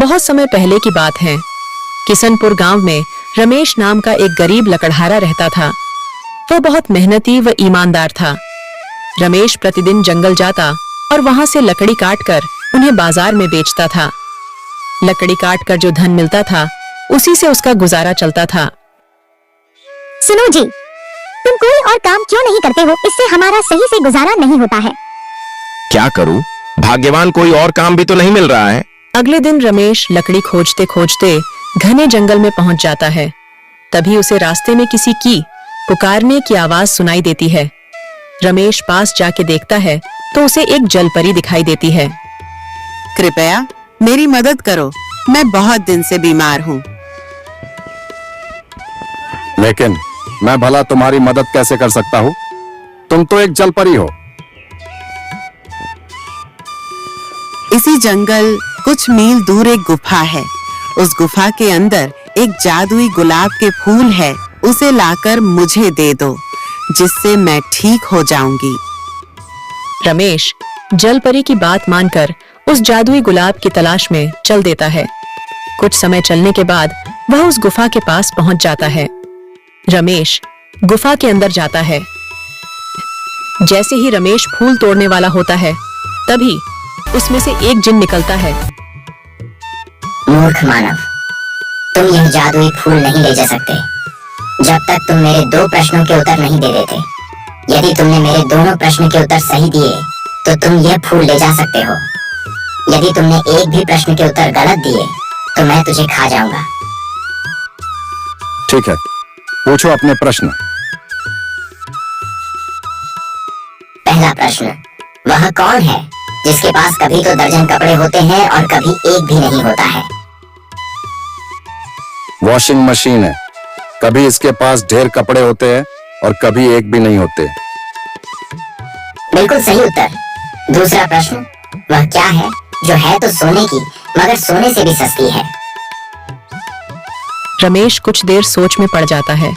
बहुत समय पहले की बात है। किशनपुर गांव में रमेश नाम का एक गरीब लकड़हारा रहता था। वह बहुत मेहनती व ईमानदार था। रमेश प्रतिदिन जंगल जाता और वहां से लकड़ी काटकर उन्हें बाजार में बेचता था। लकड़ी काटकर जो धन मिलता था उसी से उसका गुजारा चलता था। सुनो जी, तुम कोई और काम क्यों नहीं करते हो? इससे हमारा सही से गुजारा नहीं होता है। क्या करूं? भाग्यवान कोई और काम भी तो नहीं मिल रहा है। अगले दिन रमेश लकड़ी खोजते खोजते घने जंगल में पहुंच जाता है। तभी उसे रास्ते में किसी की पुकारने की आवाज सुनाई देती है। रमेश पास जाके देखता है तो उसे एक जलपरी दिखाई देती है। कृपया मेरी मदद करो, मैं बहुत दिन से बीमार हूँ। लेकिन मैं भला तुम्हारी मदद कैसे कर सकता हूँ? तुम तो एक जलपरी हो। इसी जंगल कुछ मील दूर एक गुफा है। उस गुफा के अंदर एक जादुई गुलाब के फूल है। उसे लाकर मुझे दे दो, जिससे मैं ठीक हो जाऊंगी। रमेश जलपरी की बात मानकर उस जादुई गुलाब की तलाश में चल देता है। कुछ समय चलने के बाद वह उस गुफा के पास पहुंच जाता है। रमेश गुफा के अंदर जाता है। जैसे ही रमेश फूल तोड़ने वाला होता है, तभी उसमें से एक जिन निकलता है। मूर्ख मानव, तुम यह जादुई फूल नहीं ले जा सकते जब तक तुम मेरे 2 प्रश्नों के उत्तर नहीं दे देते। यदि तुमने मेरे दोनों प्रश्न के उत्तर सही दिए तो तुम यह फूल ले जा सकते हो। यदि तुमने एक भी प्रश्न के उत्तर गलत दिए तो मैं तुझे खा जाऊंगा। ठीक है, पूछो अपने प्रश्न। पहला प्रश्न, वह कौन है जिसके पास कभी तो दर्जन कपड़े होते हैं और कभी एक भी नहीं होता है? वॉशिंग मशीन है। कभी इसके पास ढेर कपड़े होते हैं और कभी एक भी नहीं होते। बिल्कुल सही उत्तर। दूसरा प्रश्न, वह क्या है जो है तो सोने की मगर सोने से भी सस्ती है? रमेश कुछ देर सोच में पड़ जाता है।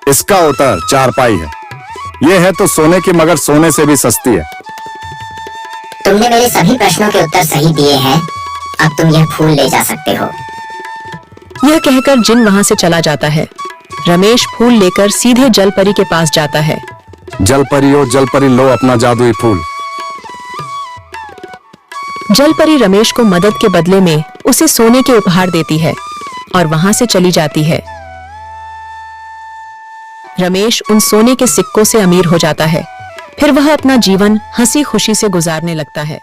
इसका उत्तर चारपाई है। यह है तो सोने की मगर सोने से भी सस्ती है। तुमने मेरे सभी प्रश्नों के उत्तर सही दिए हैं। अब तुम यह फूल ले जा सकते हो। यह कहकर जिन वहां से चला जाता है। रमेश फूल लेकर सीधे जलपरी के पास जाता है। जलपरी ओ जलपरी, लो अपना जादुई फूल। जलपरी रमेश को मदद के बदले में उसे सोने के उपहार देती है और वहां से चली जाती है। रमेश उन सोने के सिक्कों से अमीर हो जाता है। फिर वह अपना जीवन हंसी खुशी से गुजारने लगता है।